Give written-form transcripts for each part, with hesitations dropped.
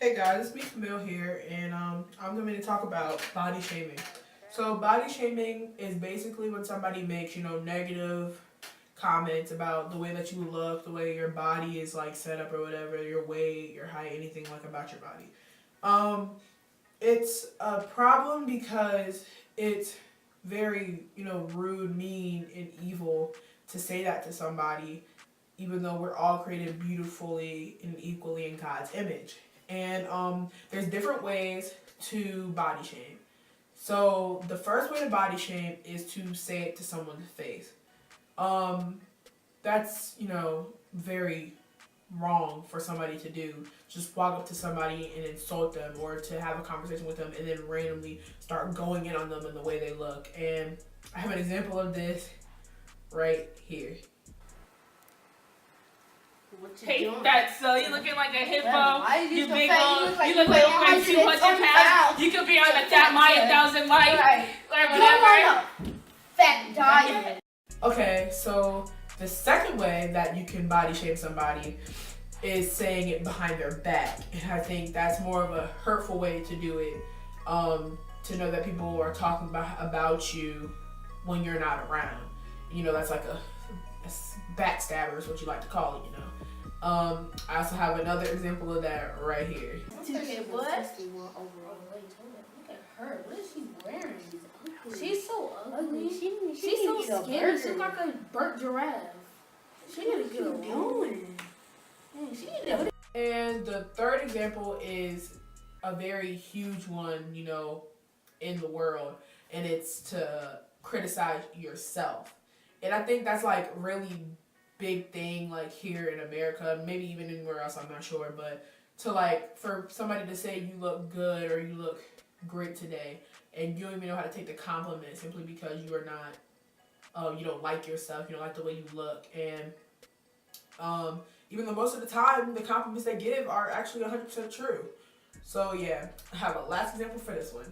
Hey guys, it's me Camille here, and I'm going to talk about body shaming. So body shaming is basically when somebody makes, negative comments about the way that you look, the way your body is like set up or whatever, your weight, your height, anything like about your body. Um, it's a problem because it's very, rude, mean, and evil to say that to somebody, even though we're all created beautifully and equally in God's image. And there's different ways to body shame. So the first way to body shame is to say it to someone's face. That's, very wrong for somebody to do. Just walk up to somebody and insult them, or to have a conversation with them and then randomly start going in on them in the way they look. And I have an example of this right here. Hate that, so you looking like a hippo. You big old, you look weigh like 200 pounds. You could be on a Fat Maya 1,000 life, or whatever. Fat diet. Okay, so the second way that you can body shame somebody is saying it behind their back. And I think that's more of a hurtful way to do it, to know that people are talking about you when you're not around. That's like a backstabber is what you like to call it, I also have another example of that right here. What? Look at her. What is she wearing? She's so ugly. She's so skinny. She looks like a burnt giraffe. She need to get a doing. She need to. And the third example is a very huge one, in the world, and it's to criticize yourself. And I think that's like really big thing, like here in America, maybe even anywhere else, I'm not sure, but to like for somebody to say you look good or you look great today, and you don't even know how to take the compliment simply because you are not, you don't like yourself, you don't like the way you look. And even though most of the time the compliments they give are actually 100% true. So yeah, I have a last example for this one.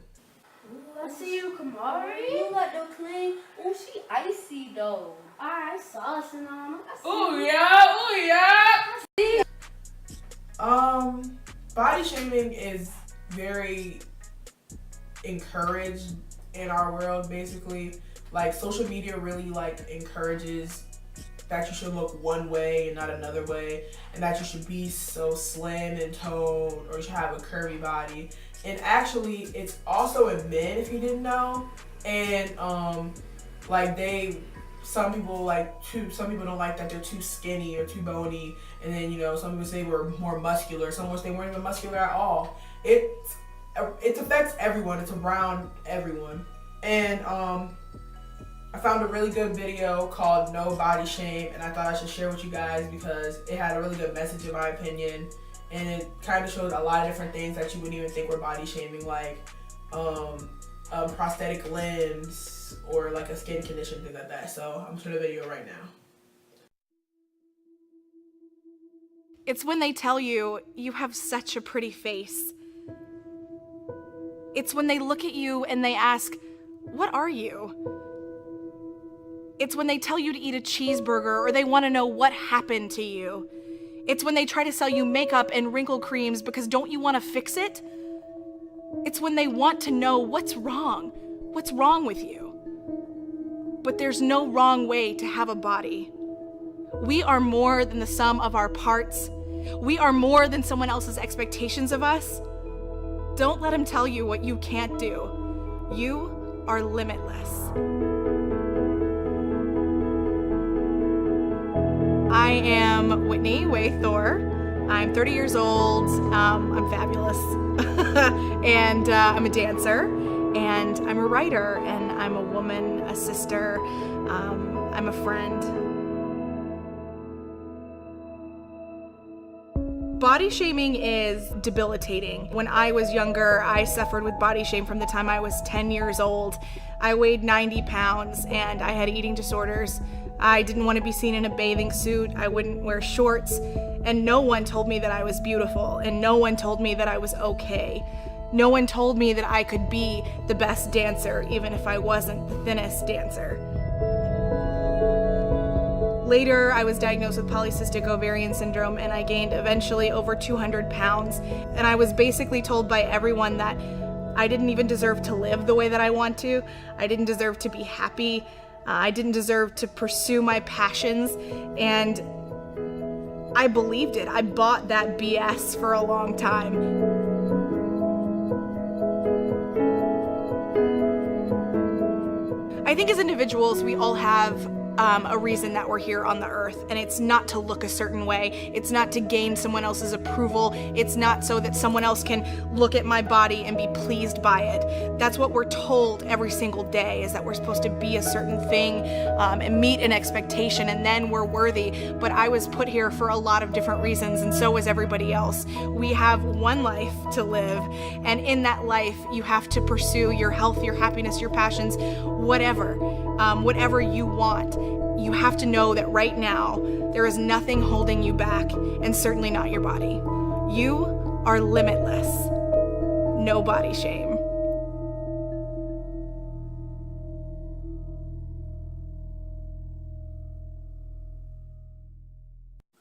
I see you, Kamari. You got the clean. Oh, she icy though. Alright, saucing on them. Ooh yeah. Body shaming is very encouraged in our world, basically. Like social media really like encourages that you should look one way and not another way, and that you should be so slim and toned, or you should have a curvy body. And actually it's also in men, if you didn't know. And some people don't like that they're too skinny or too bony, and then some people say we're more muscular, some wish they weren't even muscular at all. It affects everyone. It's around everyone. And I found a really good video called No Body Shame, and I thought I should share with you guys because it had a really good message in my opinion, and it kind of showed a lot of different things that you wouldn't even think were body shaming, like prosthetic limbs or like a skin condition, things like that. So I'm showing the video right now. It's when they tell you, you have such a pretty face. It's when they look at you and they ask, what are you? It's when they tell you to eat a cheeseburger, or they want to know what happened to you. It's when they try to sell you makeup and wrinkle creams because don't you want to fix it? It's when they want to know what's wrong with you. But there's no wrong way to have a body. We are more than the sum of our parts. We are more than someone else's expectations of us. Don't let them tell you what you can't do. You are limitless. I am Whitney Way Thor. I'm 30 years old. I'm fabulous. And I'm a dancer, and I'm a writer, and I'm a woman, a sister. I'm a friend. Body shaming is debilitating. When I was younger, I suffered with body shame from the time I was 10 years old. I weighed 90 pounds and I had eating disorders. I didn't want to be seen in a bathing suit. I wouldn't wear shorts. And no one told me that I was beautiful, and no one told me that I was okay. No one told me that I could be the best dancer, even if I wasn't the thinnest dancer. Later, I was diagnosed with polycystic ovarian syndrome and I gained eventually over 200 pounds. And I was basically told by everyone that I didn't even deserve to live the way that I want to. I didn't deserve to be happy. I didn't deserve to pursue my passions. And I believed it. I bought that BS for a long time. I think as individuals, we all have a reason that we're here on the earth, and it's not to look a certain way. It's not to gain someone else's approval. It's not so that someone else can look at my body and be pleased by it. That's what we're told every single day, is that we're supposed to be a certain thing and meet an expectation, and then we're worthy. But I was put here for a lot of different reasons, and so was everybody else. We have one life to live, and in that life, you have to pursue your health, your happiness, your passions, whatever you want. You have to know that right now, there is nothing holding you back, and certainly not your body. You are limitless. No body shame.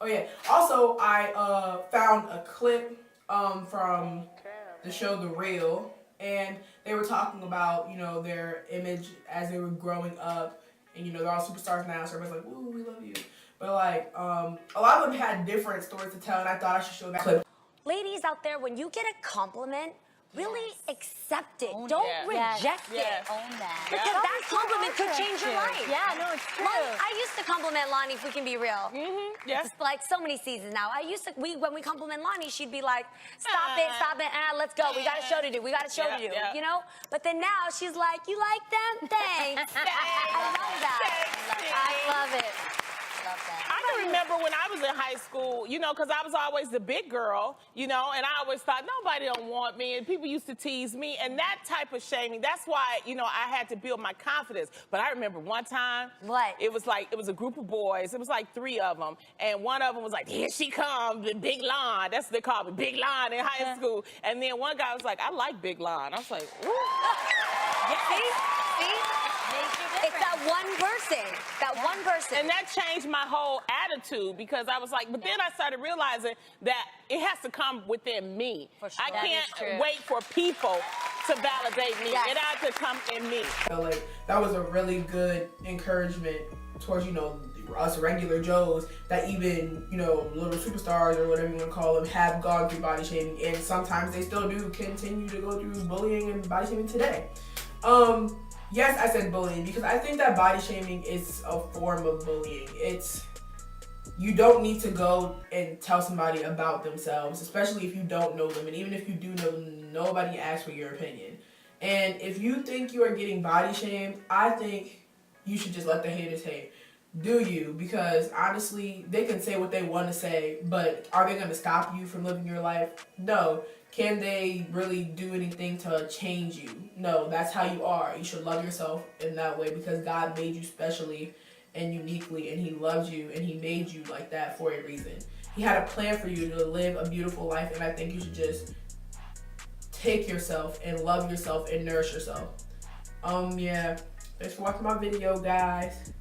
Oh yeah. Also, I found a clip from the show The Real, and they were talking about, you know, their image as they were growing up. And, you know, they're all superstars now, so everybody's like, woo, we love you. But, like, a lot of them had different stories to tell, and I thought I should show that clip. Ladies out there, when you get a compliment, really accept it. Don't reject it. Own that. Because that compliment could change your life. Yeah, no, it's true. I used to compliment Lonnie, if we can be real. Yes. It's like so many seasons now. When we compliment Lonnie, she'd be like, stop it, let's go. We got a show to do. We got a show to do, you know? But then now she's like, you like them? Thanks. I love that. I love it. I can remember when I was in high school, you know, because I was always the big girl, you know, and I always thought nobody don't want me, and people used to tease me, and that type of shaming, that's why, you know, I had to build my confidence. But I remember one time, it was a group of boys, it was like 3 of them, and one of them was like, here she comes, the Big Lon, that's what they called me, Big Lon in high school, and then one guy was like, I like Big Lon. I was like, ooh. See? It's that one person. And that changed my whole attitude, because I was like, but then I started realizing that it has to come within me. For sure. I can't wait for people to validate me. It has to come in me. So, like, that was a really good encouragement towards, you know, us regular Joes that even, you know, little superstars or whatever you want to call them have gone through body shaming, and sometimes they still do continue to go through bullying and body shaming today. Yes, I said bullying because I think that body shaming is a form of bullying. You don't need to go and tell somebody about themselves, especially if you don't know them. And even if you do know them, nobody asks for your opinion. And if you think you are getting body shamed, I think you should just let the haters hate. Do you? Because honestly, they can say what they want to say, but are they going to stop you from living your life? No. Can they really do anything to change you? No, that's how you are. You should love yourself in that way because God made you specially and uniquely, and He loves you, and He made you like that for a reason. He had a plan for you to live a beautiful life, and I think you should just take yourself and love yourself and nourish yourself. Yeah. Thanks for watching my video, guys.